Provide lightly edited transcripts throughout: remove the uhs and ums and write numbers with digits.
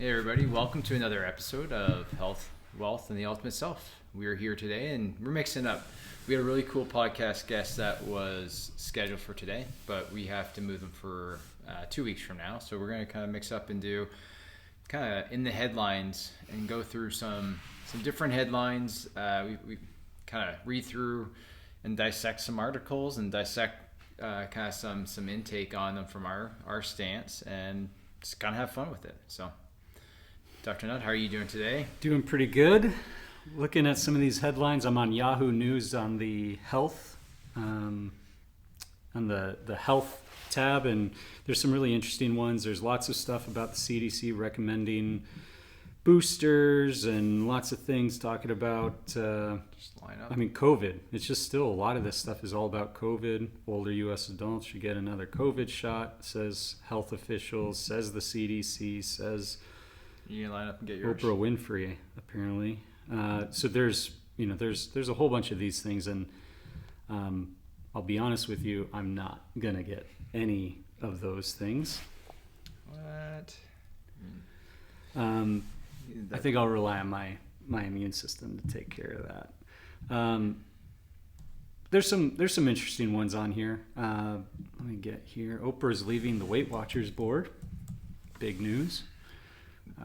Hey everybody, welcome to another episode of Health, Wealth, and the Ultimate Self. We are here today and we're mixing up. We had a really cool podcast guest that was scheduled for today, but we have to move them for 2 weeks from now. So we're going to kind of mix up and do kind of in the headlines and go through some different headlines. We kind of read through and dissect some articles and dissect kind of some intake on them from our stance and just kind of have fun with it. So Dr. Nutt, how are you doing today? Doing pretty good. Looking at some of these headlines, I'm on Yahoo News on the health, on the health tab, and there's some really interesting ones. There's lots of stuff about the CDC recommending boosters and lots of things talking about, Just line up. COVID. It's just still a lot of this stuff is all about COVID. Older U.S. adults should get another COVID shot, says health officials, says the CDC, says You can line up and get yours. Oprah Winfrey, apparently. So there's a whole bunch of these things, and I'll be honest with you, I'm not gonna get any of those things. What? I think I'll rely on my immune system to take care of that. There's some interesting ones on here. Let me get here. Oprah's leaving the Weight Watchers board. Big news.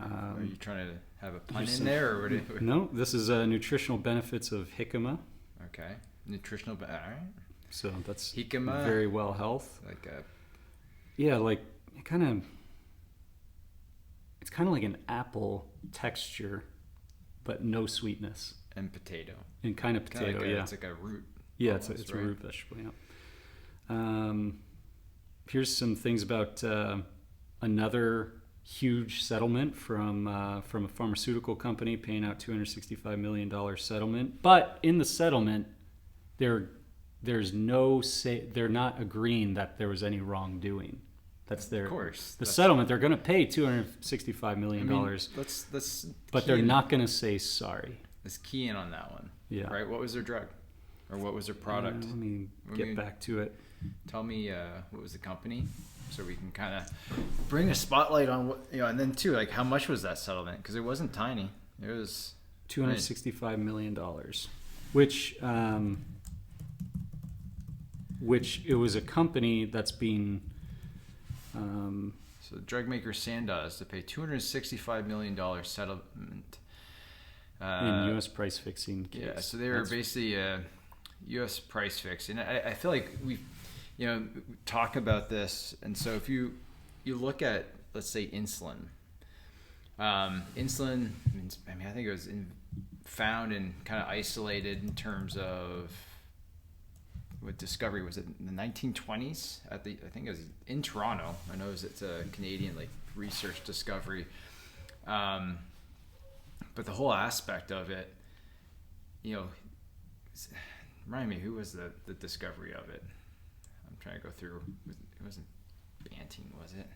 Are you trying to have a pun in there? Or what No, this is nutritional benefits of jicama. Okay. Nutritional, all right. So that's Jicama? very well health. Like a, Yeah, like it's kind of like an apple texture, but no sweetness. and potato. And kind of potato, Like yeah. It's like a root. Yeah, almost, it's a right? root vegetable, yeah. Here's some things about another huge settlement from a pharmaceutical company paying out $265 million settlement. But in the settlement, there's no say, they're not agreeing that there was any wrongdoing. That's their, Of course. the settlement. They're going to pay $265 million, Let's but they're not going to say sorry. Let's key in on that one. Yeah. Right? What was their drug? Or what was their product? Let me Let get me- back to it. Tell me what was the company, so we can kind of bring a spotlight on what and then too, like how much was that settlement? Because it wasn't tiny. It was $265 million, which it was a company that's being so the drug maker Sandoz to pay $265 million settlement in U.S. price fixing case. Yeah, so they were basically U.S. price fix, and I feel like we talk about this, and so if you look at, let's say, insulin, insulin, I think it was found and kind of isolated in terms of what discovery was it in the 1920s I think it was in Toronto. I know it's a Canadian research discovery, but the whole aspect of it, remind me, who was the discovery of it? I'm trying to go through. It wasn't Banting, was it?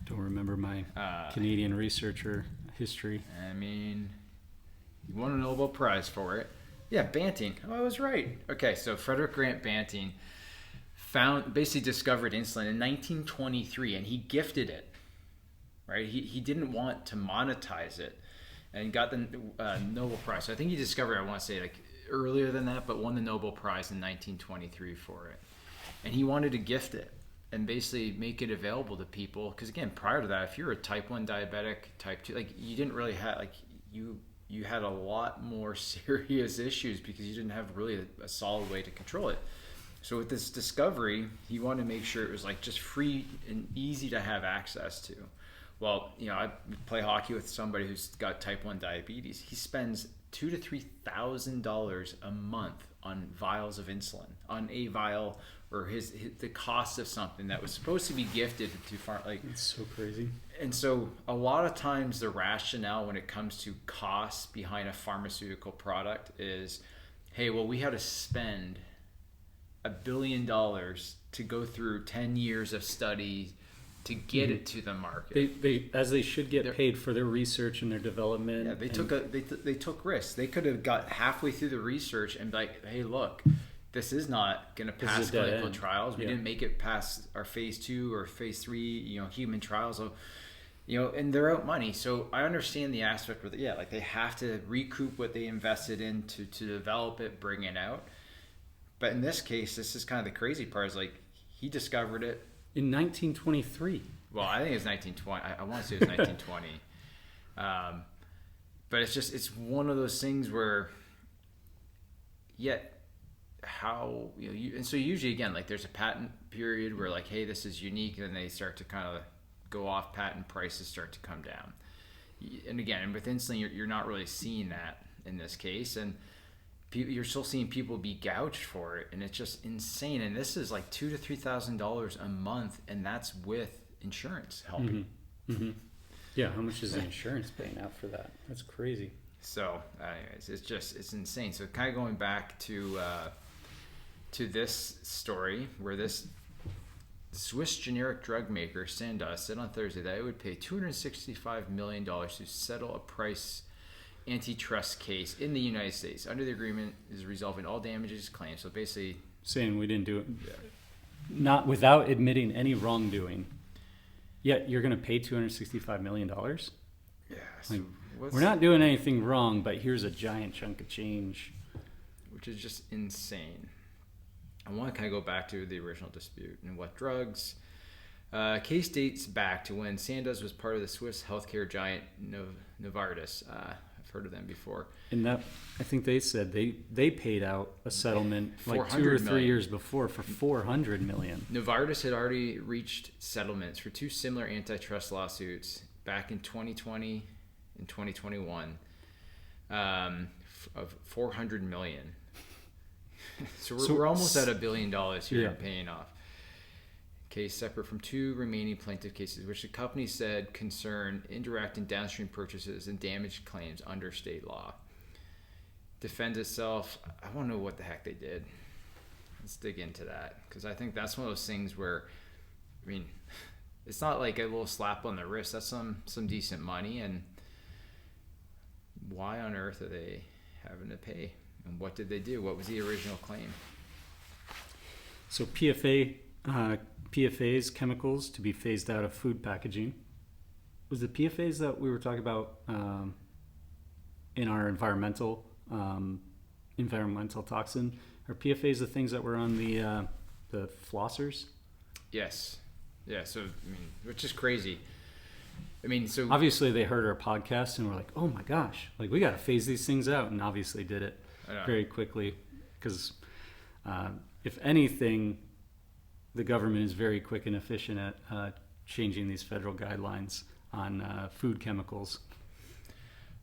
Don't remember my Canadian researcher history. I mean, he won a Nobel Prize for it. Yeah, Banting. Oh, I was right. Okay, so Frederick Grant Banting basically discovered insulin in 1923, and he gifted it. Right? He didn't want to monetize it, and got the Nobel Prize. So I think he discovered, I want to say earlier than that, but won the Nobel Prize in 1923 for it. And he wanted to gift it and basically make it available to people. Because again, prior to that, if you're a type 1 diabetic, type 2, you didn't really have, you had a lot more serious issues because you didn't have really a solid way to control it. So with this discovery, he wanted to make sure it was just free and easy to have access to. Well, I play hockey with somebody who's got type 1 diabetes. He spends $2,000 to $3,000 a month on vials of insulin, on a vial, or the cost of something that was supposed to be gifted to It's so crazy. And so a lot of times the rationale when it comes to costs behind a pharmaceutical product is, hey, well, we had to spend $1 billion to go through 10 years of study to get it to the market. They should get paid for their research and their development. Yeah, they took risks. They could have got halfway through the research and be like, hey, look, this is not going to pass clinical trials. We didn't make it past our phase 2 or phase 3, human trials. So And they're out money. So I understand the aspect where, like they have to recoup what they invested in to develop it, bring it out. But in this case, this is kind of the crazy part is like he discovered it in 1923. Well, I think it's 1920. I want to say it was 1920. But it's one of those things where, yet, how, and so usually, again, like there's a patent period where like, hey, this is unique, and then they start to kind of go off patent, prices start to come down. And again, with insulin, you're not really seeing that in this case. And you're still seeing people be gouged for it, and it's just insane. And this is like $2,000 to $3,000 a month, and that's with insurance helping. Mm-hmm. Mm-hmm. Yeah, how much is the insurance paying out for that? That's crazy. So, anyways, it's insane. So, kind of going back to this story where this Swiss generic drug maker Sandoz said on Thursday that it would pay $265 million to settle a price antitrust case in the United States. Under the agreement is resolving all damages claims. So basically saying we didn't do it, not without admitting any wrongdoing. Yet you're going to pay $265 million. Yeah, so we're not doing anything wrong, but here's a giant chunk of change, which is just insane. I want to kind of go back to the original dispute and what drugs. Case dates back to when Sandoz was part of the Swiss healthcare giant Novartis. I've heard of them before. And that, I think they said they paid out a settlement like 2 or 3 years before for $400 million. Novartis had already reached settlements for two similar antitrust lawsuits back in 2020 and 2021 of $400 million. So we're almost at $1 billion here in paying off. Case separate from two remaining plaintiff cases, which the company said concern indirect and downstream purchases and damage claims under state law. Defends itself. I want to know what the heck they did. Let's dig into that, because I think that's one of those things where, I mean, it's not like a little slap on the wrist. That's some decent money, and why on earth are they having to pay? And what did they do? What was the original claim? So PFAS, chemicals to be phased out of food packaging. Was the PFAS that we were talking about in our environmental toxin? Are PFAS the things that were on the flossers? Yes. Yeah. So I mean, which is crazy. I mean, so obviously they heard our podcast and were like, "Oh my gosh, like we got to phase these things out," and obviously did it very quickly because if anything, the government is very quick and efficient at changing these federal guidelines on food chemicals.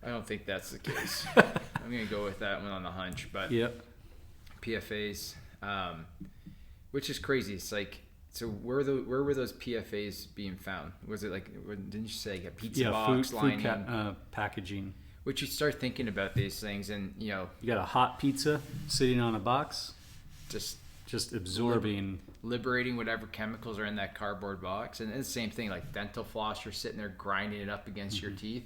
I don't think that's the case. I'm going to go with that one on the hunch. But yep. PFAs, which is crazy. It's like, so where were those PFAs being found? Was it like, didn't you say like a pizza box lining? Packaging. Which you start thinking about these things, and you got a hot pizza sitting on a box, just absorbing, liberating whatever chemicals are in that cardboard box. And it's the same thing, like dental floss, you're sitting there grinding it up against your teeth.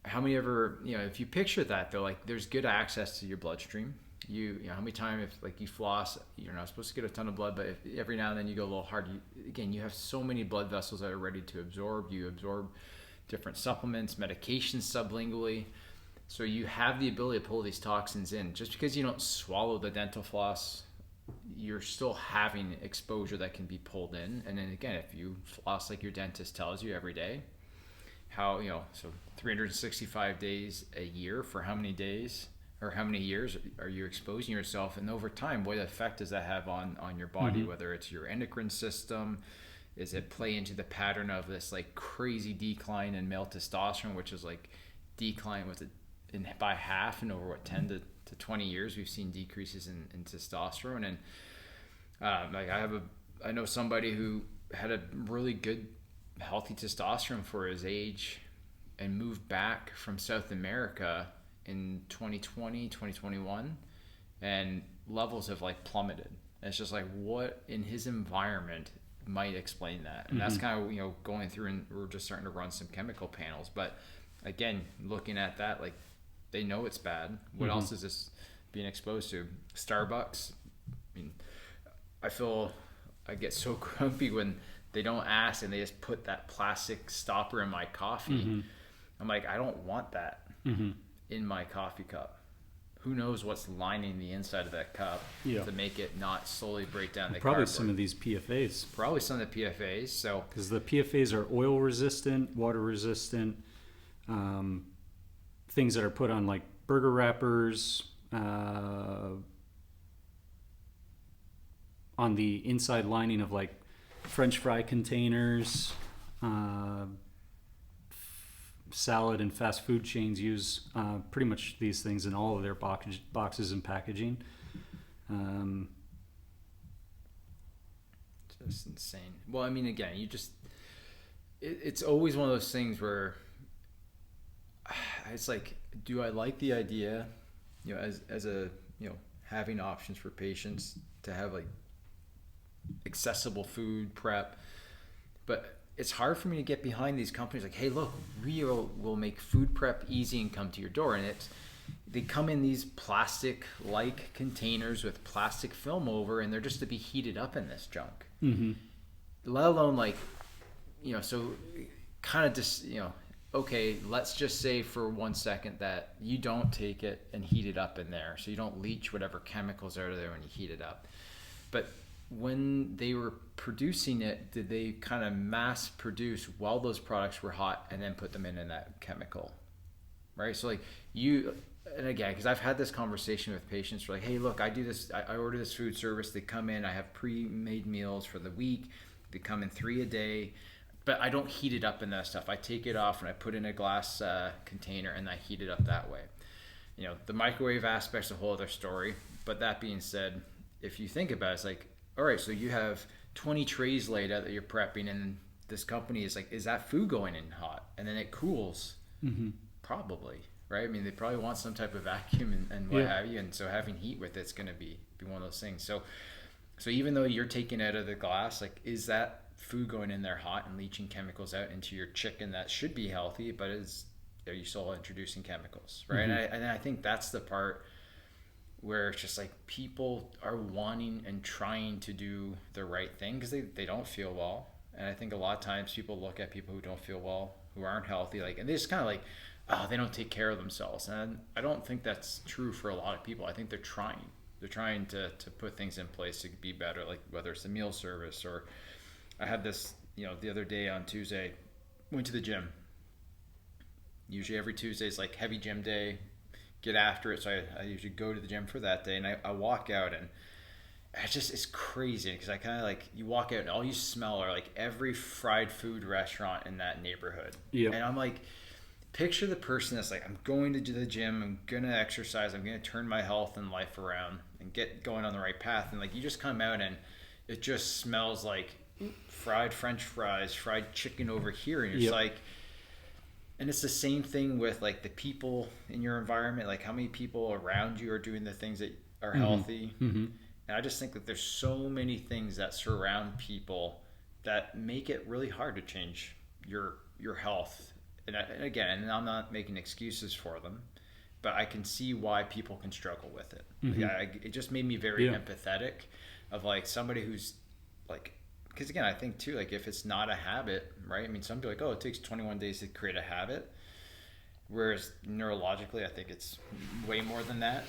How many ever, if you picture that though, like there's good access to your bloodstream. You know how many times if like you floss, you're not supposed to get a ton of blood, but if every now and then you go a little hard, you have so many blood vessels that are ready to absorb. You absorb different supplements, medications sublingually. So you have the ability to pull these toxins in. Just because you don't swallow the dental floss, you're still having exposure that can be pulled in. And then again, if you floss like your dentist tells you every day, how, so 365 days a year, for how many days or how many years are you exposing yourself? And over time, what effect does that have on your body? Whether it's your endocrine system, is it play into the pattern of this like crazy decline in male testosterone, which is like decline by half, and over 10 to 20 years we've seen decreases in testosterone. And I know somebody who had a really good healthy testosterone for his age and moved back from South America in 2020 2021, and levels have like plummeted. And it's just like, what in his environment might explain that? And that's kind of going through, and we're just starting to run some chemical panels. But again, looking at that, like they know it's bad. What else is this being exposed to? Starbucks. I mean, I get so grumpy when They don't ask, and they just put that plastic stopper in my coffee. I'm like, I don't want that in my coffee cup. Who knows what's lining the inside of that cup to make it not slowly break down the probably cardboard. some of these PFAs. Probably some of the PFAs. So because the PFAs are oil resistant, water resistant, things that are put on like burger wrappers, on the inside lining of like French fry containers. Salad and fast food chains use pretty much these things in all of their boxes and packaging. Just insane. Well, I mean, again, it's always one of those things where it's like, do I like the idea, as a, having options for patients to have like accessible food prep, but it's hard for me to get behind these companies like, hey, look, we will make food prep easy and come to your door. And they come in these plastic-like containers with plastic film over, and they're just to be heated up in this junk. Let alone like, so kind of just, okay, let's just say for 1 second that you don't take it and heat it up in there. So you don't leach whatever chemicals are there when you heat it up. But when they were producing it, did they kind of mass produce while those products were hot and then put them in that chemical, right? So like and again, because I've had this conversation with patients, like, hey, look, I do this, I order this food service, they come in, I have pre-made meals for the week, they come in 3 a day, but I don't heat it up in that stuff. I take it off and I put it in a glass container and I heat it up that way. The microwave aspect's a whole other story, but that being said, if you think about it, it's like, all right, so you have 20 trays laid out that you're prepping, and this company is like, is that food going in hot? And then it cools, probably, right? I mean, they probably want some type of vacuum and what have you, and so having heat with it's going to be one of those things. So even though you're taking it out of the glass, like, is that food going in there hot and leaching chemicals out into your chicken that should be healthy, but are you still introducing chemicals, right? And I think that's the part where it's just like people are wanting and trying to do the right thing because they don't feel well. And I think a lot of times people look at people who don't feel well, who aren't healthy, like, and they just kind of like, oh, they don't take care of themselves. And I don't think that's true for a lot of people. I think they're trying to put things in place to be better, like whether it's the meal service or I had this, the other day on Tuesday, went to the gym. Usually every Tuesday is like heavy gym day, get after it. So I usually go to the gym for that day, and I walk out, and it's crazy because I kind of like, you walk out and all you smell are like every fried food restaurant in that neighborhood. And I'm like, picture the person that's like, I'm going to do the gym, I'm going to exercise, I'm going to turn my health and life around and get going on the right path. And like, you just come out and it just smells like fried French fries, fried chicken over here. And you're just like, and it's the same thing with like the people in your environment, like how many people around you are doing the things that are healthy. And I just think that there's so many things that surround people that make it really hard to change your health. And again, I'm not making excuses for them, but I can see why people can struggle with it. It just made me very empathetic of like somebody who's like, because again, I think too, like if it's not a habit, right? I mean, some people are like, oh, it takes 21 days to create a habit. Whereas neurologically, I think it's way more than that.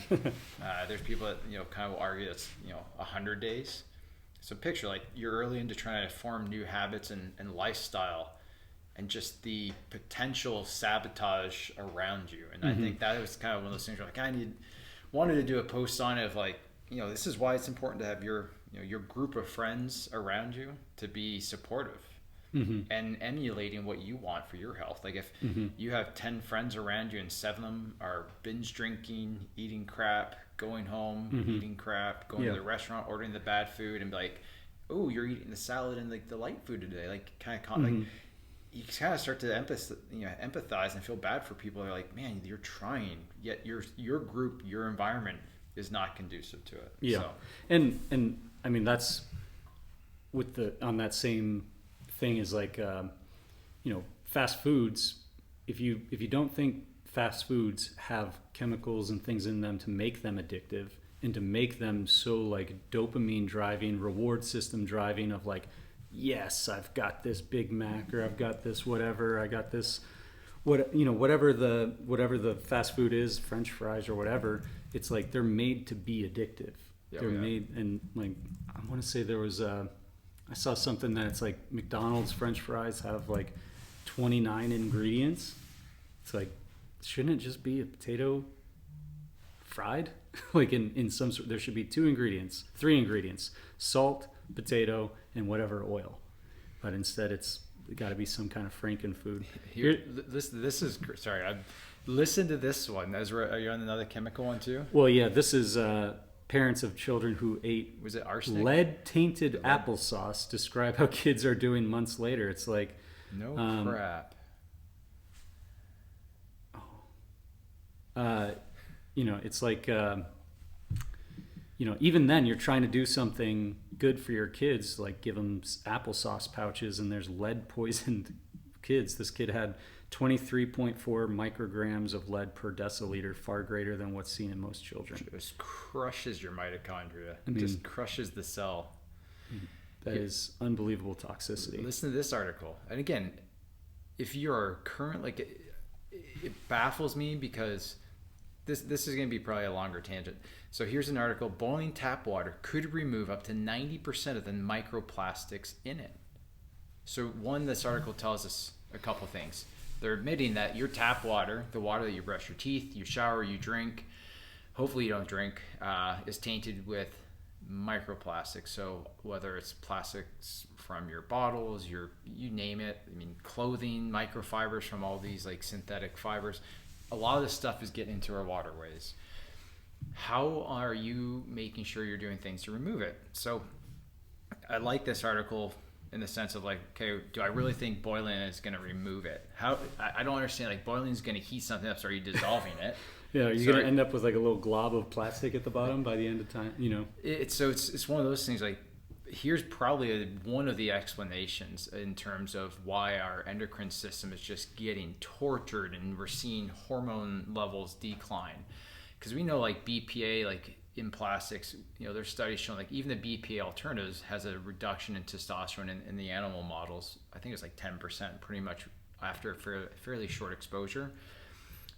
There's people that, kind of argue it's, 100 days. So picture like you're early into trying to form new habits and lifestyle, and just the potential sabotage around you. And I think that was kind of one of those things where like wanted to do a post on it of like, this is why it's important to have your group of friends around you to be supportive and emulating what you want for your health. Like if you have 10 friends around you and 7 of them are binge drinking, eating crap, going home, eating crap, going to the restaurant, ordering the bad food, and be like, oh, you're eating the salad and like the light food today. Like kind of like you kind of start to empathize and feel bad for people. They're like, man, you're trying, yet your group, your environment is not conducive to it. Yeah. So. And I mean, that's on that same thing is like, fast foods. If you don't think fast foods have chemicals and things in them to make them addictive and to make them so like dopamine driving, reward system driving of like yes, I've got this Big Mac, or I've got this whatever, I got this whatever the fast food is, French fries or whatever. It's like they're made to be addictive. Yeah, They're made, and like I want to say there was I saw something that it's like McDonald's French fries have like 29 ingredients. It's like, shouldn't it just be a potato fried? Like in some sort, there should be 3 ingredients: salt, potato, and whatever oil. But instead, it's got to be some kind of Franken food. This is sorry. I listened to this one. Are you on another chemical one too? Well, yeah, this is parents of children who ate Was it arsenic? lead-tainted applesauce describe how kids are doing months later. It's like, No crap. It's like, even then you're trying to do something good for your kids, like give them applesauce pouches, and there's lead poisoned kids. This kid had 23.4 micrograms of lead per deciliter, far greater than what's seen in most children. Just crushes your mitochondria. I mean, just crushes the cell. That is unbelievable toxicity. Listen to this article. And again, if you're current, like it baffles me because this is going to be probably a longer tangent. So here's an article: boiling tap water could remove up to 90% of the microplastics in it. So this article tells us a couple things. They're admitting that your tap water, the water that you brush your teeth, you shower, you drink, hopefully you don't drink, is tainted with microplastics. So whether it's plastics from your bottles, you name it. I mean, clothing, microfibers from all these like synthetic fibers. A lot of this stuff is getting into our waterways. How are you making sure you're doing things to remove it? So I like this article in the sense of like, okay, do I really think boiling is going to remove it? I don't understand, like boiling is going to heat something up, so are you dissolving it? Yeah, are you going to end up with like a little glob of plastic at the bottom by the end of time? It's one of those things. Like, here's probably one of the explanations in terms of why our endocrine system is just getting tortured, and we're seeing hormone levels decline. Because we know like BPA, like in plastics, there's studies showing like even the BPA alternatives has a reduction in testosterone in the animal models. I think it's like 10% pretty much after a fairly short exposure.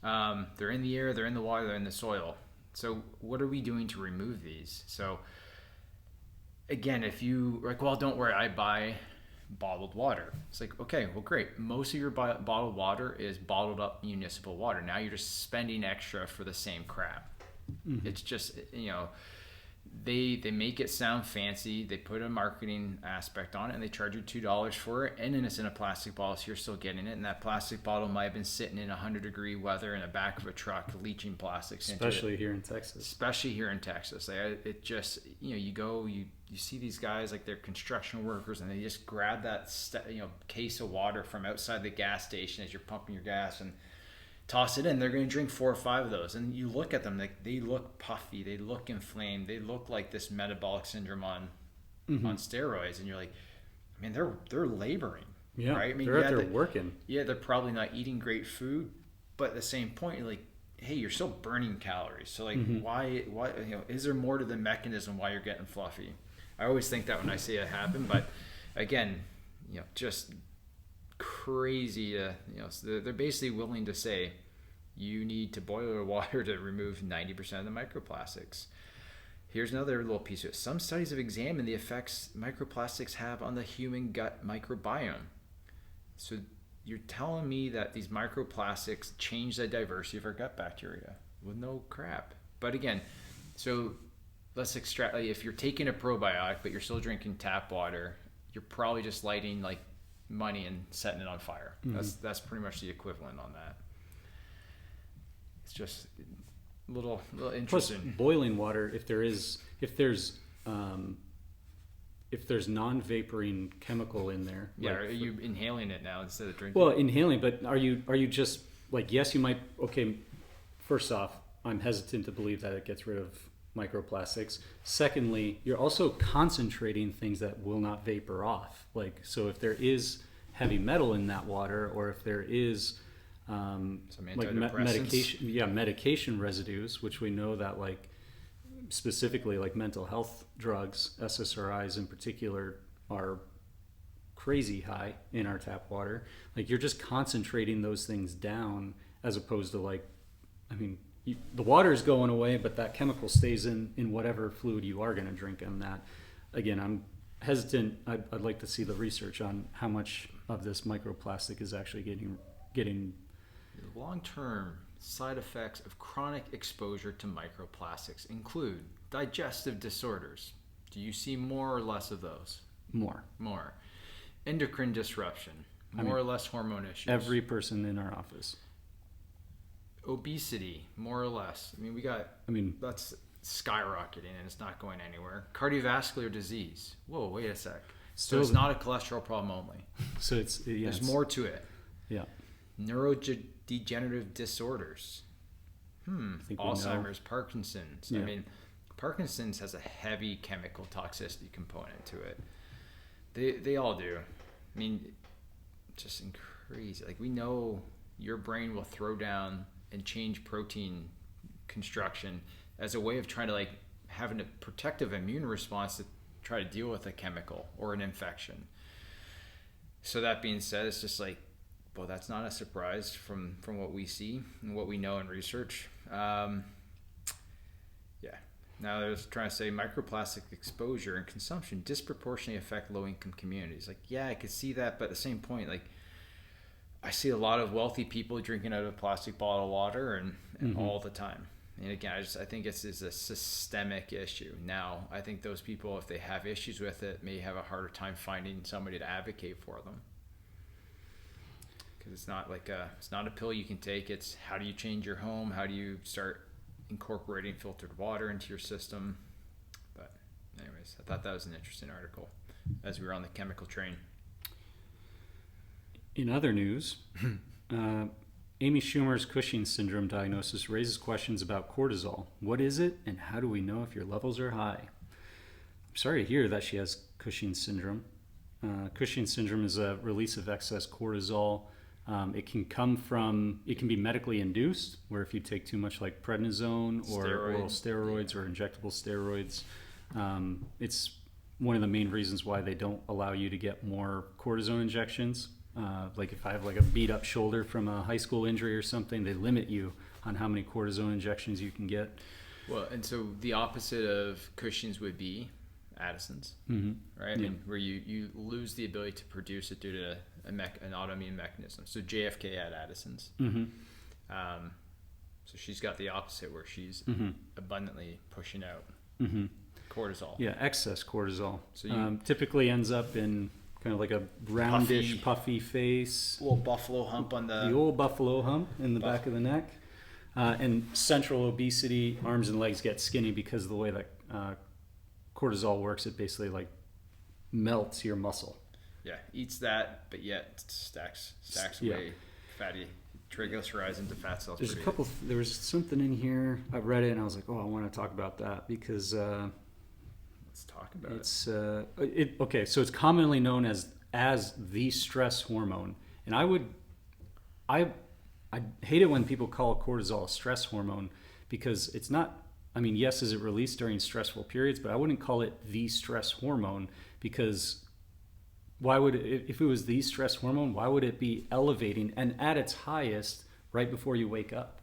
They're in the air, they're in the water, they're in the soil. So what are we doing to remove these? So again, if you like, well, don't worry, I buy bottled water. It's like, okay, well, great. Most of your bottled water is bottled up municipal water. Now you're just spending extra for the same crap. Mm-hmm. It's just, they make it sound fancy. They put a marketing aspect on it, and they charge you $2 for it. And then it's in a plastic bottle, so you're still getting it. And that plastic bottle might have been sitting in 100-degree weather in the back of a truck, leaching plastics into it. Especially here in Texas. It just, you see these guys like they're construction workers, and they just grab that case of water from outside the gas station as you're pumping your gas and toss it in. They're going to drink 4 or 5 of those, and you look at them, like they look puffy, they look inflamed, they look like this metabolic syndrome on steroids, and you're like, I mean, they're laboring, right? I mean, they're out there working. Yeah, they're probably not eating great food, but at the same point, you're like, hey, you're still burning calories. So like, why is there more to the mechanism why you're getting fluffy? I always think that when I see it happen, but again, just crazy to, so they're basically willing to say you need to boil your water to remove 90% of the microplastics. Here's another little piece of it. Some studies have examined the effects microplastics have on the human gut microbiome. So you're telling me that these microplastics change the diversity of our gut bacteria? Well, no crap. But again, so let's extract, like, if you're taking a probiotic but you're still drinking tap water, you're probably just lighting like money and setting it on fire. That's pretty much the equivalent on that. It's just a little interesting. Plus, boiling water, if there's non-vaporing chemical in there. Yeah, like, are you inhaling it now instead of drinking? Well, inhaling, but are you just like, yes, you might. Okay, first off, I'm hesitant to believe that it gets rid of microplastics. Secondly, you're also concentrating things that will not vapor off. Like, so if there is heavy metal in that water, or if there is like medication residues, which we know that, like, specifically like mental health drugs, SSRIs in particular, are crazy high in our tap water. Like you're just concentrating those things down, as opposed to like, I mean, the water is going away, but that chemical stays in whatever fluid you are going to drink. And that, again, I'm hesitant. I'd like to see the research on how much of this microplastic is actually getting. Long-term side effects of chronic exposure to microplastics include digestive disorders. Do you see more or less of those? More. Endocrine disruption, more or less hormone issues. Every person in our office. Obesity, more or less. That's skyrocketing and it's not going anywhere. Cardiovascular disease. Whoa, wait a sec. So it's not a cholesterol problem only. So there's more to it. Yeah. Neurodegenerative disorders. Alzheimer's, Parkinson's. Yeah. I mean, Parkinson's has a heavy chemical toxicity component to it. They all do. I mean, just crazy. Like we know your brain will throw down and change protein construction as a way of trying to like having a protective immune response to try to deal with a chemical or an infection. So that being said, it's just like, well, that's not a surprise from what we see and what we know in research. Now they're trying to say microplastic exposure and consumption disproportionately affect low-income communities. Like, yeah, I could see that, but at the same point, like, I see a lot of wealthy people drinking out of a plastic bottle of water and all the time. And again, I think it's a systemic issue. Now, I think those people, if they have issues with it, may have a harder time finding somebody to advocate for them. Because it's not a pill you can take. It's how do you change your home? How do you start incorporating filtered water into your system? But anyways, I thought that was an interesting article as we were on the chemical train. In other news, Amy Schumer's Cushing's syndrome diagnosis raises questions about cortisol. What is it, and how do we know if your levels are high? I'm sorry to hear that she has Cushing's syndrome. Cushing's syndrome is a release of excess cortisol. It can be medically induced, where if you take too much like prednisone or oral steroids or injectable steroids, it's one of the main reasons why they don't allow you to get more cortisone injections. Like if I have like a beat up shoulder from a high school injury or something, they limit you on how many cortisone injections you can get. Well, and so the opposite of Cushing's would be Addison's, right? I mean, where you lose the ability to produce it due to an autoimmune mechanism. So JFK had Addison's. So she's got the opposite, where she's abundantly pushing out cortisol. Yeah, excess cortisol. So typically ends up in kind of like a roundish, puffy face. Little buffalo hump on the old buffalo hump in the back of the neck. And central obesity, arms and legs get skinny because of the way that cortisol works. It basically like melts your muscle. Yeah, eats that, but yet stacks away fatty triglycerides into fat cells. There was something in here. I read it and I was like, oh, I want to talk about that because let's talk about it. Okay, so it's commonly known as the stress hormone, and I hate it when people call cortisol a stress hormone, because it's not. I mean, yes, is it released during stressful periods, but I wouldn't call it the stress hormone, because why would it, if it was the stress hormone, why would it be elevating and at its highest right before you wake up?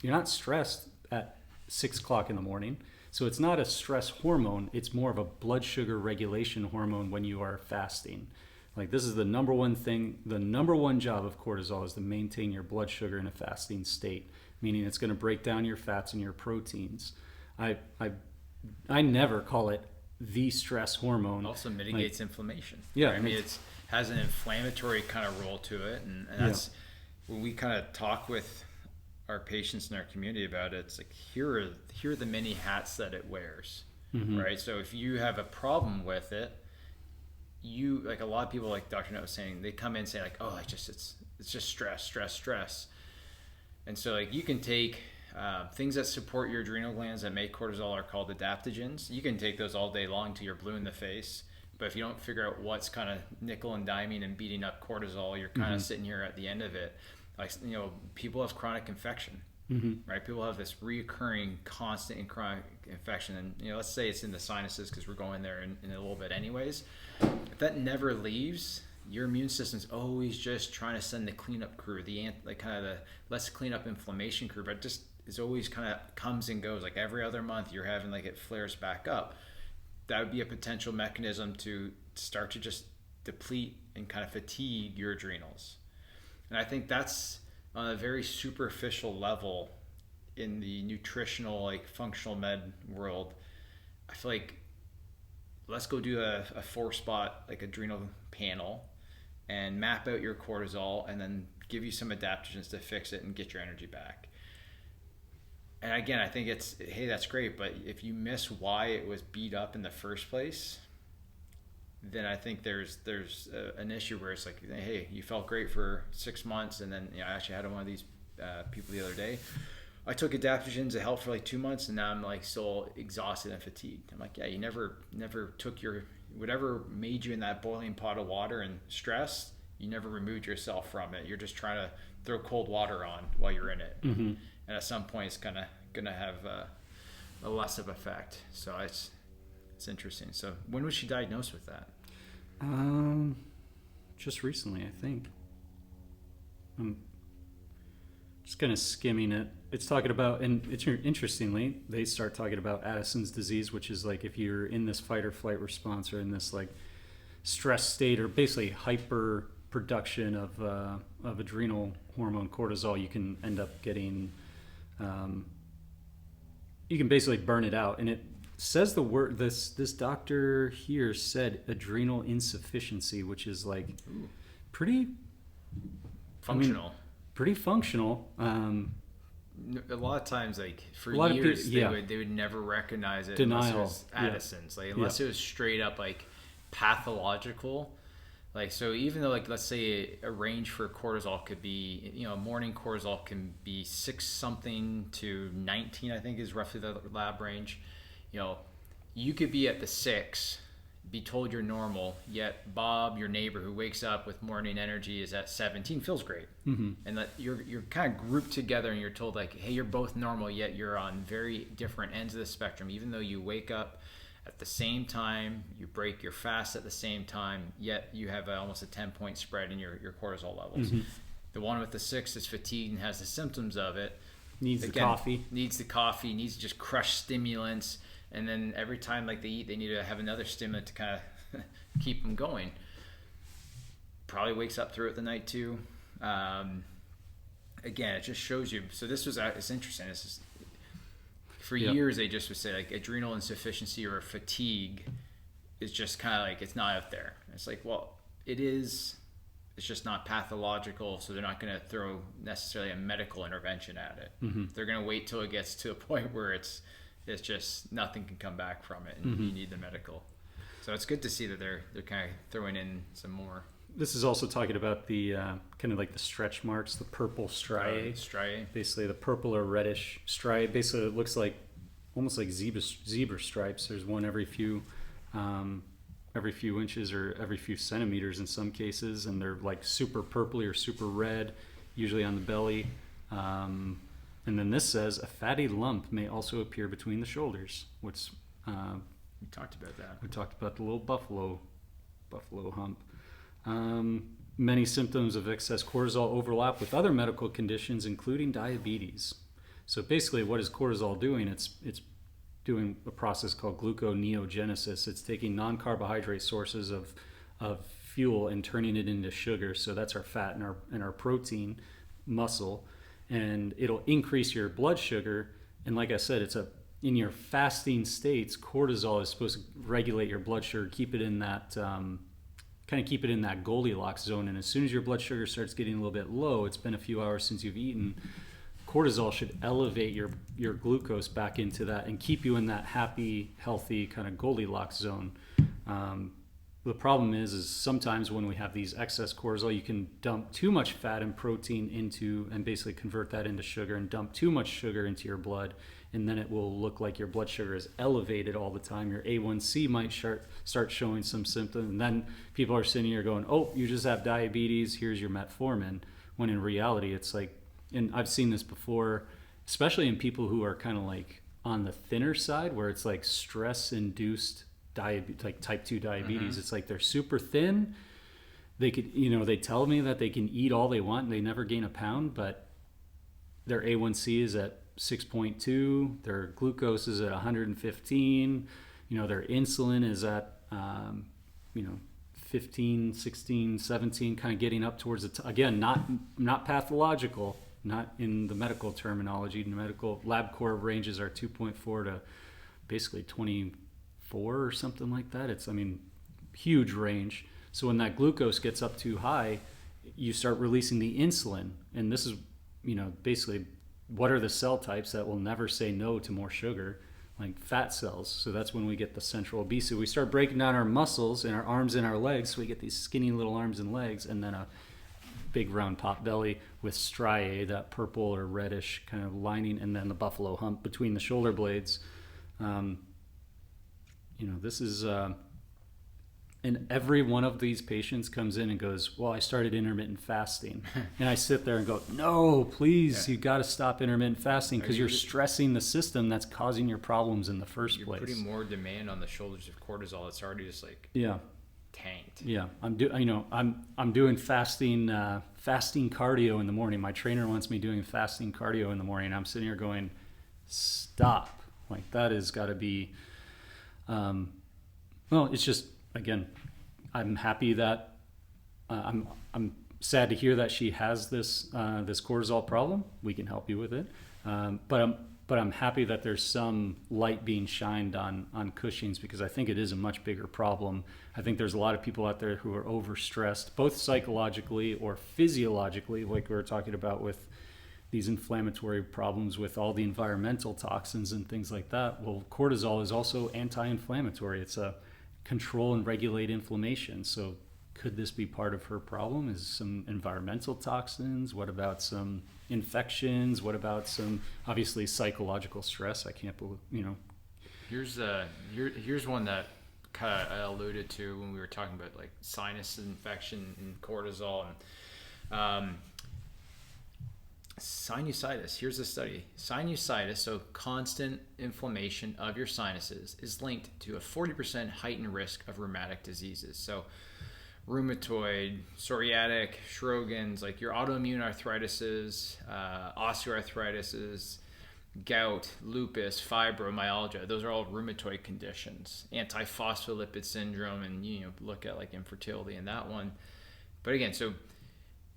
You're not stressed at 6 o'clock in the morning. So it's not a stress hormone. It's more of a blood sugar regulation hormone when you are fasting. Like, this is the number one thing, the number one job of cortisol is to maintain your blood sugar in a fasting state, meaning it's going to break down your fats and your proteins. I never call it the stress hormone. Also mitigates inflammation. Yeah. Right? I mean, it has an inflammatory kind of role to it. And that's when we kind of talk with our patients in our community about it. It's like, here are the many hats that it wears, right? So if you have a problem with it, you, like a lot of people, like Dr. Nutt was saying, they come in saying like, oh, it's just stress. And so like you can take things that support your adrenal glands that make cortisol are called adaptogens. You can take those all day long till you're blue in the face. But if you don't figure out what's kind of nickel and diming and beating up cortisol, you're kind of sitting here at the end of it. Like, you know, people have chronic infection, right? People have this reoccurring, constant and chronic infection, and let's say it's in the sinuses because we're going there in a little bit, anyways. If that never leaves, your immune system's always just trying to send the cleanup crew, the let's clean up inflammation crew, but just is always kind of comes and goes. Like every other month, you're having like it flares back up. That would be a potential mechanism to start to just deplete and kind of fatigue your adrenals. And I think that's on a very superficial level in the nutritional, like functional med world. I feel like let's go do a 4-spot like adrenal panel and map out your cortisol and then give you some adaptogens to fix it and get your energy back. And again, I think it's, hey, that's great, but if you miss why it was beat up in the first place, then I think there's an issue where it's like, hey, you felt great for 6 months, and then I actually had one of these people the other day. I took adaptogens to help for like 2 months, and now I'm like so exhausted and fatigued. I'm like, yeah, you never took your whatever made you in that boiling pot of water and stress. You never removed yourself from it. You're just trying to throw cold water on while you're in it, and at some point it's gonna have a less of effect. So it's interesting. So when was she diagnosed with that? Just recently, I think. I'm just kind of skimming it. It's talking about, and it's interestingly, they start talking about Addison's disease, which is like if you're in this fight or flight response or in this like stress state or basically hyper production of adrenal hormone cortisol, you can end up getting, you can basically burn it out. And it says the word, this doctor here said adrenal insufficiency, which is like pretty functional. Pretty functional. A lot of times, like for years, they would never recognize it unless it was Addison's, like unless it was straight up like pathological. Like, so even though, like, let's say a range for cortisol could be, morning cortisol can be 6 something to 19, I think is roughly the lab range. You could be at the 6, be told you're normal, yet Bob, your neighbor who wakes up with morning energy, is at 17, feels great. And that you're kind of grouped together and you're told like, hey, you're both normal, yet you're on very different ends of the spectrum. Even though you wake up at the same time, you break your fast at the same time, yet you have almost a 10-point spread in your cortisol levels. The one with the 6 is fatigued and has the symptoms of it. Needs the coffee, needs to just crush stimulants. And then every time like they eat, they need to have another stimulant to kind of keep them going. Probably wakes up throughout the night too. Again, it just shows you. So it's interesting. This is, for years, they just would say like adrenal insufficiency or fatigue is just kind of like, it's not out there. It's like, well, it is. It's just not pathological, so they're not going to throw necessarily a medical intervention at it. They're going to wait till it gets to a point where it's just nothing can come back from it, and you need the medical. So it's good to see that they're kind of throwing in some more. This is also talking about the kind of like the stretch marks, the purple striae. Basically, the purple or reddish striae. Basically, it looks like almost like zebra stripes. There's one every few inches or every few centimeters in some cases, and they're like super purpley or super red, usually on the belly. And then this says a fatty lump may also appear between the shoulders, which we talked about that. We talked about the little buffalo hump. Many symptoms of excess cortisol overlap with other medical conditions, including diabetes. So basically, what is cortisol doing? It's doing a process called gluconeogenesis. It's taking non-carbohydrate sources of fuel and turning it into sugar. So that's our fat and our protein, muscle, and it'll increase your blood sugar. And like I said, in your fasting states, cortisol is supposed to regulate your blood sugar, keep it in that keep it in that Goldilocks zone. And as soon as your blood sugar starts getting a little bit low, it's been a few hours since you've eaten, cortisol should elevate your glucose back into that and keep you in that happy, healthy kind of Goldilocks zone. The problem is sometimes when we have these excess cortisol, you can dump too much fat and protein into and basically convert that into sugar, and dump too much sugar into your blood, and then it will look like your blood sugar is elevated all the time. Your A1C might start showing some symptoms, and then people are sitting here going, oh, you just have diabetes, here's your metformin, when in reality it's like, and I've seen this before, especially in people who are kind of like on the thinner side, where it's like stress-induced diabetes, like type 2 diabetes. It's like they're super thin. They could, they tell me that they can eat all they want and they never gain a pound, but their A1C is at 6.2, their glucose is at 115, their insulin is at 15, 16, 17, kind of getting up towards again, not pathological, not in the medical terminology. The medical LabCorp ranges are 2.4 to basically 24 or something like that. It's, huge range. So when that glucose gets up too high, you start releasing the insulin. And this is, basically what are the cell types that will never say no to more sugar? Like fat cells. So that's when we get the central obesity. We start breaking down our muscles in our arms and our legs. So we get these skinny little arms and legs, and then a big round pot belly with striae, that purple or reddish kind of lining, and then the buffalo hump between the shoulder blades. This is, and every one of these patients comes in and goes, well, I started intermittent fasting. And I sit there and go, no, please, you got to stop intermittent fasting, because you're stressing the system that's causing your problems in the first place. You're putting more demand on the shoulders of cortisol. It's already just like tanked. Yeah, I'm doing fasting cardio in the morning. My trainer wants me doing fasting cardio in the morning. I'm sitting here going, stop. Like, that has got to be, it's just, again, I'm happy that I'm sad to hear that she has this cortisol problem. We can help you with it, but I'm happy that there's some light being shined on Cushing's, because I think it is a much bigger problem. I think there's a lot of people out there who are overstressed, both psychologically or physiologically, like we were talking about with these inflammatory problems with all the environmental toxins and things like that. Well, cortisol is also anti-inflammatory. It's a control and regulate inflammation. So could this be part of her problem? Is some environmental toxins? What about some infections? What about some, obviously, psychological stress? I can't believe, Here's one that kind of I alluded to when we were talking about like sinus infection and cortisol and sinusitis. Here's a study. Sinusitis, so constant inflammation of your sinuses, is linked to a 40% heightened risk of rheumatic diseases. So rheumatoid, psoriatic, Sjogren's, like your autoimmune arthritises, osteoarthritises, gout, lupus, fibromyalgia, those are all rheumatoid conditions. Antiphospholipid syndrome, and look at like infertility in that one. But again,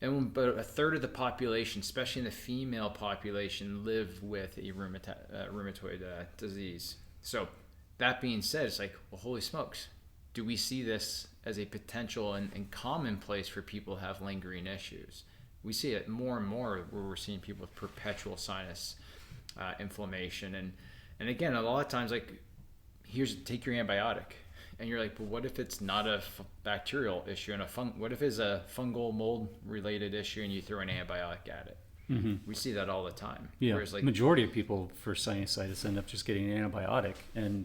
but a third of the population, especially in the female population, live with a rheumatoid disease. So that being said, it's like, well, holy smokes, do we see this as a potential and commonplace for people to have lingering issues? We see it more and more where we're seeing people with perpetual sinus inflammation. And again, a lot of times, like, take your antibiotic. And you're like, well, what if it's not a bacterial issue and what if it's a fungal mold related issue and you throw an antibiotic at it? Mm-hmm. We see that all the time. Yeah. Whereas, like, majority of people for sinusitis end up just getting an antibiotic, and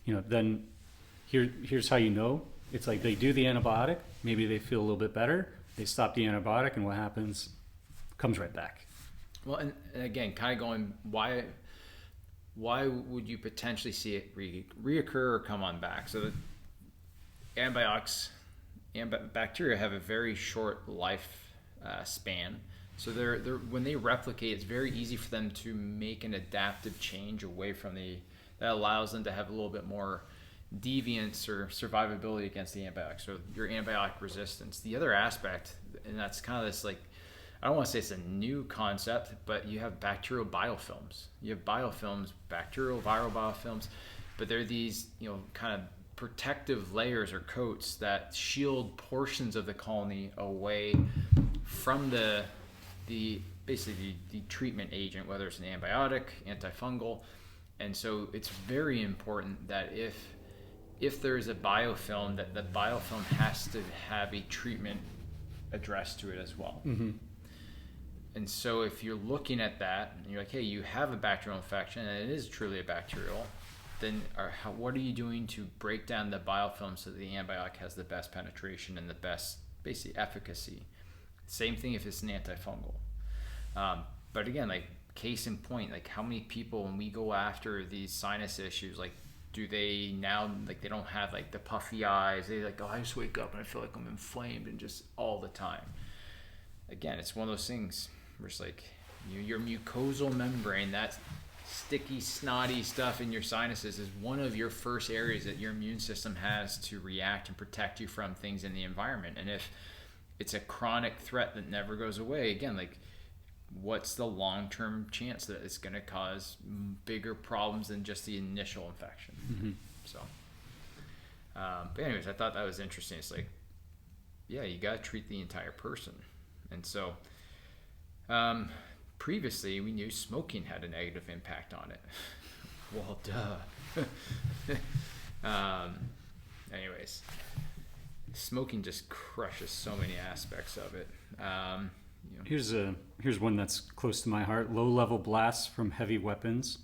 then here's how it's like they do the antibiotic, maybe they feel a little bit better, they stop the antibiotic, and what happens? Comes right back. Well, and again, kind of going, why would you potentially see it reoccur or come on back? So the antibiotics and bacteria have a very short life span. So they're when they replicate, it's very easy for them to make an adaptive change away from that allows them to have a little bit more deviance or survivability against the antibiotics. So your antibiotic resistance. The other aspect, and that's kind of this, like, I don't want to say it's a new concept, but you have bacterial biofilms. You have biofilms, bacterial, viral biofilms, but they're these, kind of protective layers or coats that shield portions of the colony away from the basically the treatment agent, whether it's an antibiotic, antifungal. And so it's very important that if there's a biofilm, that the biofilm has to have a treatment addressed to it as well. Mm-hmm. And so if you're looking at that and you're like, hey, you have a bacterial infection and it is truly a bacterial, then what are you doing to break down the biofilm so that the antibiotic has the best penetration and the best basic efficacy? Same thing if it's an antifungal. But again, like, case in point, like how many people, when we go after these sinus issues, like do they now, like they don't have like the puffy eyes, they like, oh, I just wake up and I feel like I'm inflamed and just all the time. Again, it's one of those things where it's like your mucosal membrane, that sticky, snotty stuff in your sinuses, is one of your first areas that your immune system has to react and protect you from things in the environment. And if it's a chronic threat that never goes away, again, like what's the long-term chance that it's going to cause bigger problems than just the initial infection? Mm-hmm. So, but anyways, I thought that was interesting. It's like, yeah, you got to treat the entire person. And so, previously we knew smoking had a negative impact on it. Well, duh. Anyways, smoking just crushes so many aspects of it. Here's one that's close to my heart. Low-level blasts from heavy weapons,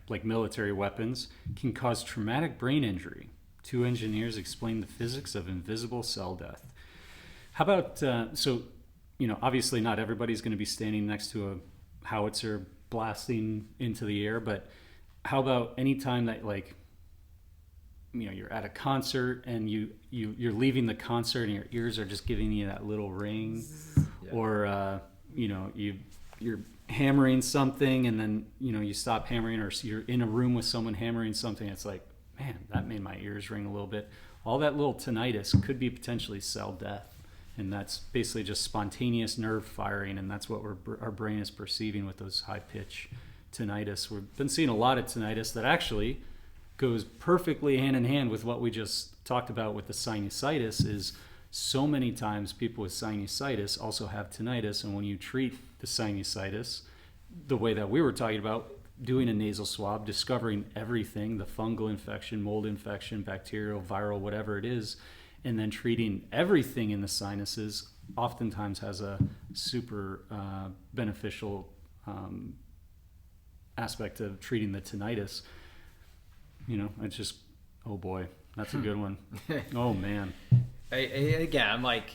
like military weapons, can cause traumatic brain injury. 2 engineers explain the physics of invisible cell death. How about obviously not everybody's going to be standing next to a howitzer blasting into the air, but how about any time that you're at a concert and you're leaving the concert and your ears are just giving you that little ring, or you're hammering something and then you stop hammering, or you're in a room with someone hammering something, it's like, man, that made my ears ring a little bit. All that little tinnitus could be potentially cell death. And that's basically just spontaneous nerve firing, and that's what our brain is perceiving with those high-pitch tinnitus. We've been seeing a lot of tinnitus that actually goes perfectly hand in hand with what we just talked about with the sinusitis. Is so many times people with sinusitis also have tinnitus, and when you treat the sinusitis the way that we were talking about, doing a nasal swab, discovering everything, the fungal infection, mold infection, bacterial, viral, whatever it is, and then treating everything in the sinuses, oftentimes has a super beneficial aspect of treating the tinnitus. It's just, oh boy, that's a good one. Oh man. Again, I'm like,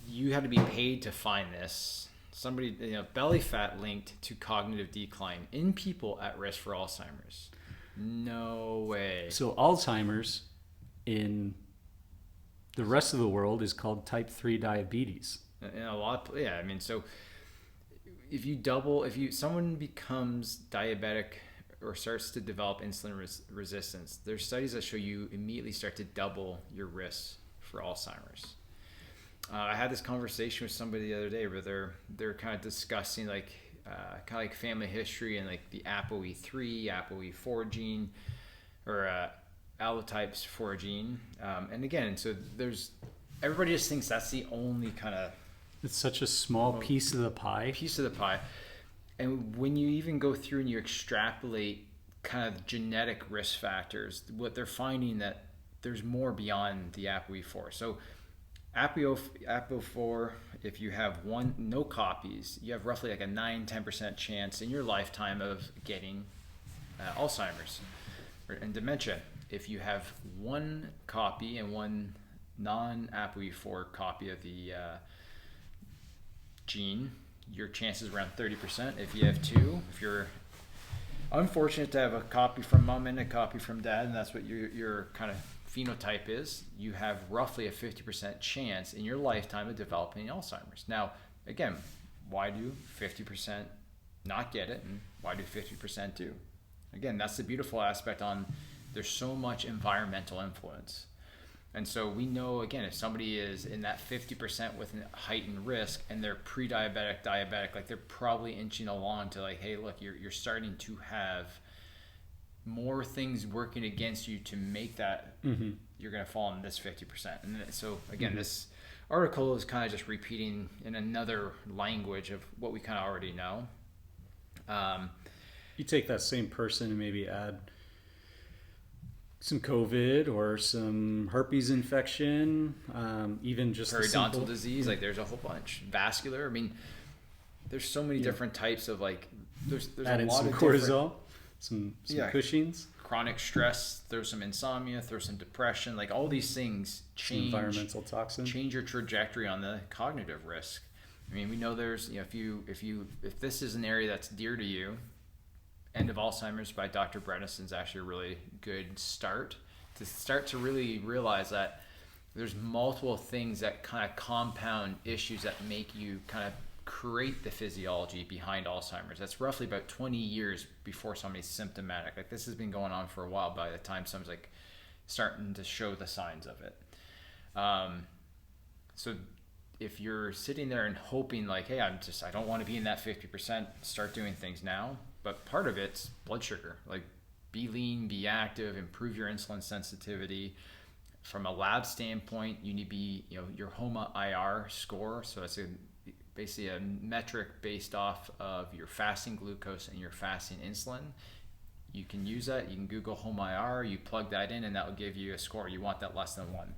you had to be paid to find this. Somebody, belly fat linked to cognitive decline in people at risk for Alzheimer's. No way. So Alzheimer's in the rest of the world is called type 3 diabetes. In a lot, so if someone becomes diabetic or starts to develop insulin resistance, there's studies that show you immediately start to double your risk for Alzheimer's. I had this conversation with somebody the other day where they're kind of discussing kind of like family history and like the ApoE3, ApoE4 gene, or allotypes 4 gene, and again, so everybody just thinks that's the only kind of, it's such a small piece of the pie, and when you even go through and you extrapolate kind of genetic risk factors, what they're finding that there's more beyond the ApoE4. So ApoE4, if you have no copies, you have roughly like a 9-10% chance in your lifetime of getting Alzheimer's and dementia. If you have one copy and one non-ApoE4 copy of the gene, your chances around 30%. If you have 2, if you're unfortunate to have a copy from mom and a copy from dad, and that's what your kind of phenotype is, you have roughly a 50% chance in your lifetime of developing Alzheimer's. Now, again, why do 50% not get it, and why do 50% do? Again, that's the beautiful aspect on, there's so much environmental influence. And so we know, again, if somebody is in that 50% with a heightened risk and they're pre-diabetic, diabetic, like they're probably inching along to like, hey, look, you're starting to have more things working against you to make that, you're going to fall in this 50%. And so again, this article is kind of just repeating in another language of what we kind of already know. You take that same person and maybe add some COVID or some herpes infection, even just periodontal disease, like there's a whole bunch. Vascular, I mean, there's so many different types of like, there's add a in lot some of cortisol, some Cushing's. Chronic stress, there's some insomnia, there's some depression, like all these things change environmental toxin, change your trajectory on the cognitive risk. I mean, we know there's, if this is an area that's dear to you, End of Alzheimer's by Dr. Bredesen is actually a really good start to really realize that there's multiple things that kind of compound issues that make you kind of create the physiology behind Alzheimer's. That's roughly about 20 years before somebody's symptomatic. Like, this has been going on for a while by the time someone's like starting to show the signs of it. So if you're sitting there and hoping like, hey, I don't want to be in that 50%, start doing things now. But part of it's blood sugar. Like, be lean, be active, improve your insulin sensitivity. From a lab standpoint, you need to be, your HOMA-IR score. So it's basically a metric based off of your fasting glucose and your fasting insulin. You can use that. You can Google HOMA-IR. You plug that in, and that will give you a score. You want that less than 1.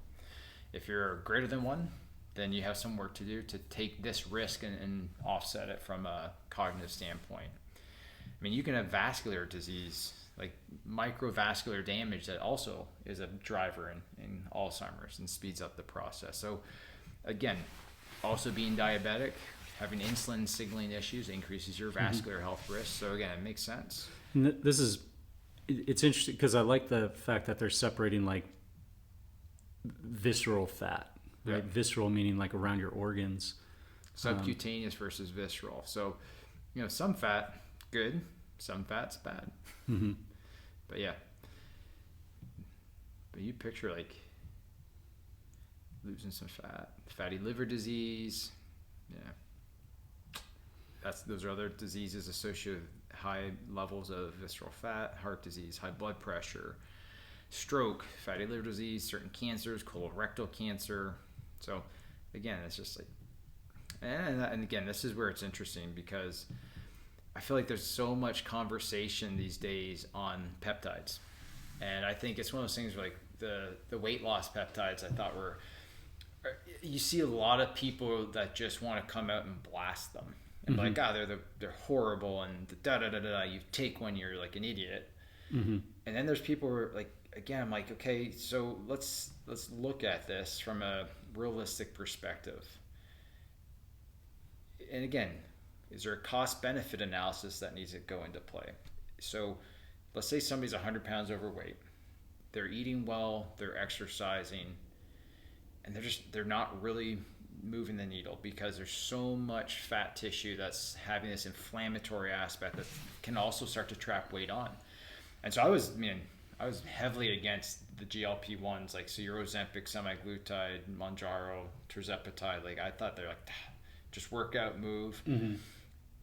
If you're greater than 1, then you have some work to do to take this risk and offset it from a cognitive standpoint. I mean, you can have vascular disease, like microvascular damage, that also is a driver in Alzheimer's and speeds up the process. So again, also being diabetic, having insulin signaling issues increases your vascular health risk. So again, it makes sense. And it's interesting because I like the fact that they're separating like visceral fat, right? Yeah. Visceral meaning like around your organs. Subcutaneous versus visceral. So, some fat, good. Some fat's bad. Mm-hmm. But yeah. But you picture like losing some fat, fatty liver disease. Yeah. Those are other diseases associated with high levels of visceral fat, heart disease, high blood pressure, stroke, fatty liver disease, certain cancers, colorectal cancer. So again, it's just like, and again, this is where it's interesting because I feel like there's so much conversation these days on peptides. And I think it's one of those things where like the weight loss peptides I thought you see a lot of people that just want to come out and blast them. And like, they're horrible and you take one, you're like an idiot. Mm-hmm. And then there's people who are like, again, I'm like, okay, so let's look at this from a realistic perspective. And again, is there a cost-benefit analysis that needs to go into play? So let's say somebody's 100 pounds overweight. They're eating well, they're exercising, and they're not really moving the needle because there's so much fat tissue that's having this inflammatory aspect that can also start to trap weight on. And so I was heavily against the GLP-1s, like Ozempic, semaglutide, Mounjaro, tirzepatide. Like, I thought they're like, just work out, move. Mm-hmm.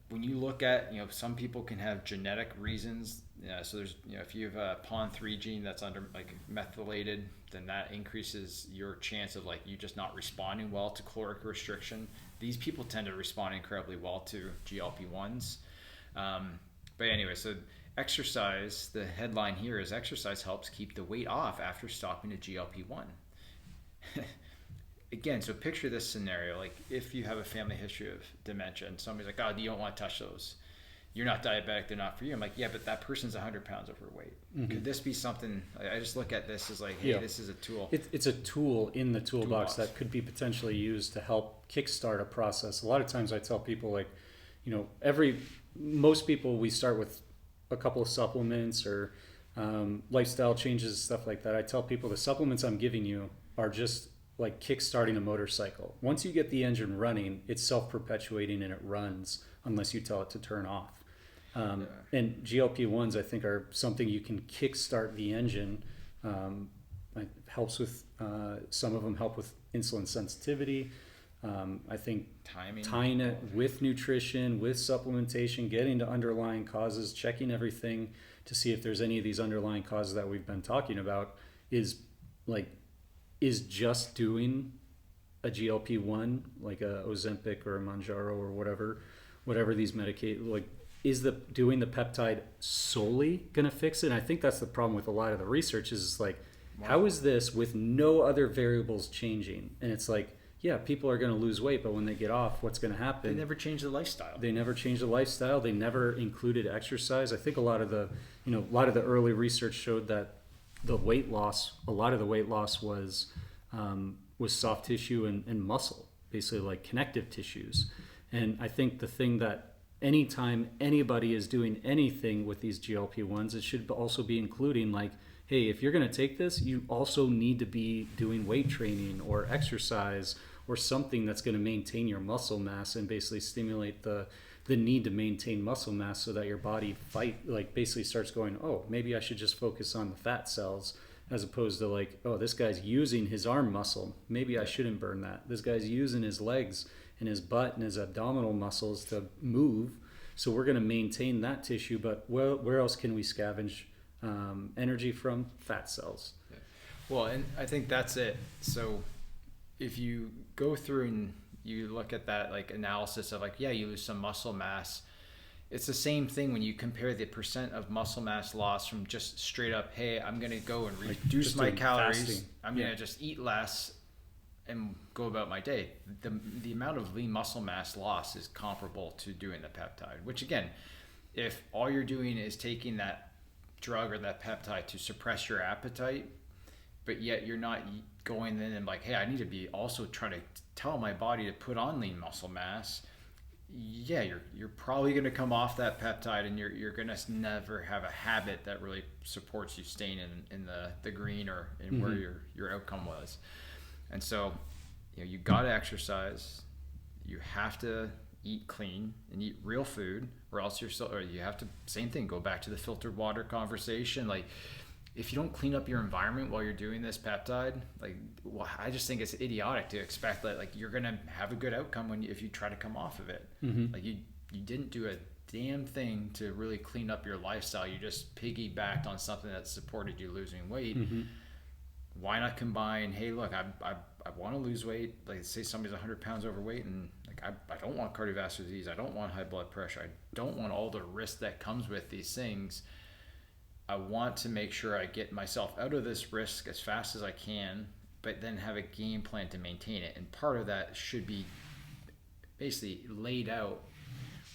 When you look at, some people can have genetic reasons. So there's, if you have a PON3 gene that's under like methylated, then that increases your chance of like you just not responding well to caloric restriction. These people tend to respond incredibly well to GLP-1s. But anyway, so exercise, the headline here is exercise helps keep the weight off after stopping a GLP-1. Again, so picture this scenario, like if you have a family history of dementia and somebody's like, oh, you don't want to touch those. You're not diabetic, they're not for you. I'm like, yeah, but that person's 100 pounds overweight. Mm-hmm. Could this be something, I just look at this as like, hey, this is a tool. It's a tool in the toolbox that could be potentially used to help kickstart a process. A lot of times I tell people like, most people, we start with a couple of supplements or lifestyle changes, stuff like that. I tell people the supplements I'm giving you are just like kickstarting a motorcycle. Once you get the engine running, it's self-perpetuating and it runs unless you tell it to turn off. And GLP-1s, I think, are something you can kickstart the engine. It helps with, some of them help with insulin sensitivity. I think tying it with nutrition, with supplementation, getting to underlying causes, checking everything to see if there's any of these underlying causes that we've been talking about is just doing a GLP-1, like a Ozempic or a Mounjaro or whatever these is doing the peptide solely going to fix it? And I think that's the problem with a lot of the research is like, how is this with no other variables changing? And it's like, yeah, people are going to lose weight, but when they get off, what's going to happen? They never change the lifestyle. They never included exercise. I think a lot of the early research showed that a lot of the weight loss was soft tissue and muscle, basically like connective tissues. And I think the thing that anytime anybody is doing anything with these GLP-1s, it should also be including like, hey, if you're going to take this, you also need to be doing weight training or exercise or something that's going to maintain your muscle mass and basically stimulate the need to maintain muscle mass, so that your body basically starts going, oh, maybe I should just focus on the fat cells, as opposed to like, oh, this guy's using his arm muscle, maybe I shouldn't burn that. This guy's using his legs and his butt and his abdominal muscles to move, so we're going to maintain that tissue, but where else can we scavenge energy from? Fat cells. Yeah. Well, and I think that's it. So if you go through and you look at that like analysis of like, yeah, you lose some muscle mass, it's the same thing when you compare the percent of muscle mass loss from just straight up, hey, I'm going to go and reduce my calories, fasting. I'm going to just eat less and go about my day. The amount of lean muscle mass loss is comparable to doing the peptide, which again, if all you're doing is taking that drug or that peptide to suppress your appetite, but yet you're not going in and like, hey, I need to be also trying to tell my body to put on lean muscle mass, yeah, you're probably going to come off that peptide, and you're going to never have a habit that really supports you staying in the green or in where your outcome was. And so, you got to exercise, you have to eat clean and eat real food, or else you have to, same thing, go back to the filtered water conversation. Like, if you don't clean up your environment while you're doing this peptide, I just think it's idiotic to expect that like you're gonna have a good outcome if you try to come off of it. Like you didn't do a damn thing to really clean up your lifestyle. You just piggybacked on something that supported you losing weight. Why not combine? Hey, look, I want to lose weight. Like, say somebody's 100 pounds overweight, and like I don't want cardiovascular disease. I don't want high blood pressure. I don't want all the risk that comes with these things. I want to make sure I get myself out of this risk as fast as I can, but then have a game plan to maintain it. And part of that should be basically laid out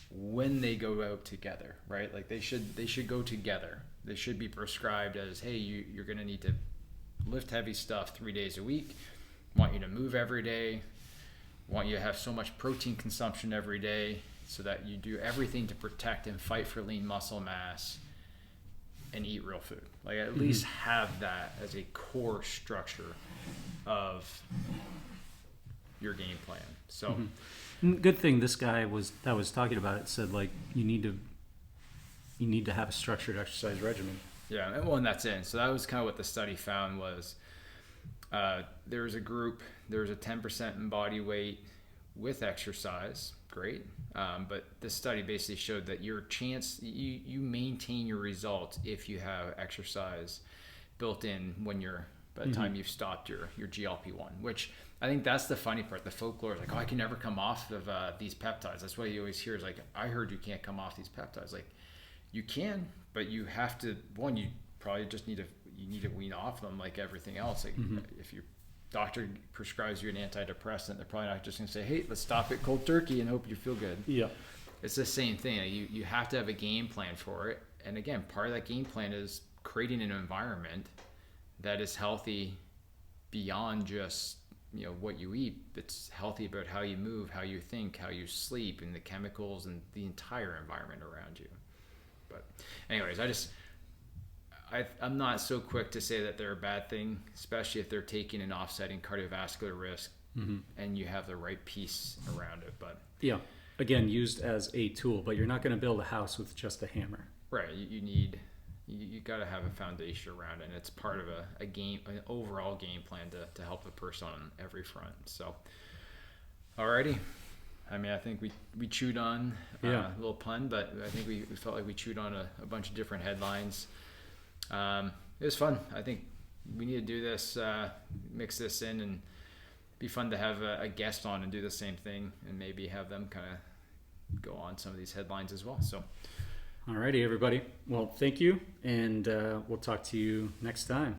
when they go out together, right? Like they should go together. They should be prescribed as, hey, you're going to need to lift heavy stuff 3 days a week. Want you to move every day. Want you to have so much protein consumption every day, so that you do everything to protect and fight for lean muscle mass and eat real food. Like, at least have that as a core structure of your game plan. So good thing this guy that was talking about it said like you need to have a structured exercise regimen. Yeah, and that's it. So that was kind of what the study found was there was a group, there was a 10% in body weight with exercise. Great. But the study basically showed that your chance, you maintain your results if you have exercise built in by the time you've stopped your GLP-1, which I think that's the funny part. The folklore is like, oh, I can never come off of these peptides. That's what you always hear is like, I heard you can't come off these peptides. Like, you can, but you have to, you probably just need to wean off them like everything else. Like if your doctor prescribes you an antidepressant, they're probably not just going to say, hey, let's stop it cold turkey and hope you feel good. Yeah. It's the same thing. You have to have a game plan for it. And again, part of that game plan is creating an environment that is healthy beyond just what you eat. It's healthy about how you move, how you think, how you sleep, and the chemicals and the entire environment around you. But anyways, I'm not so quick to say that they're a bad thing, especially if they're taking an offsetting cardiovascular risk and you have the right piece around it. But yeah, again, used as a tool, but you're not going to build a house with just a hammer. Right. You got to have a foundation around it, and it's part of an overall game plan to help the person on every front. So, alrighty. I mean, I think we chewed on a little pun, but I think we felt like we chewed on a bunch of different headlines. It was fun. I think we need to do this, mix this in, and be fun to have a guest on and do the same thing, and maybe have them kind of go on some of these headlines as well. So, alrighty, everybody. Well, thank you, and we'll talk to you next time.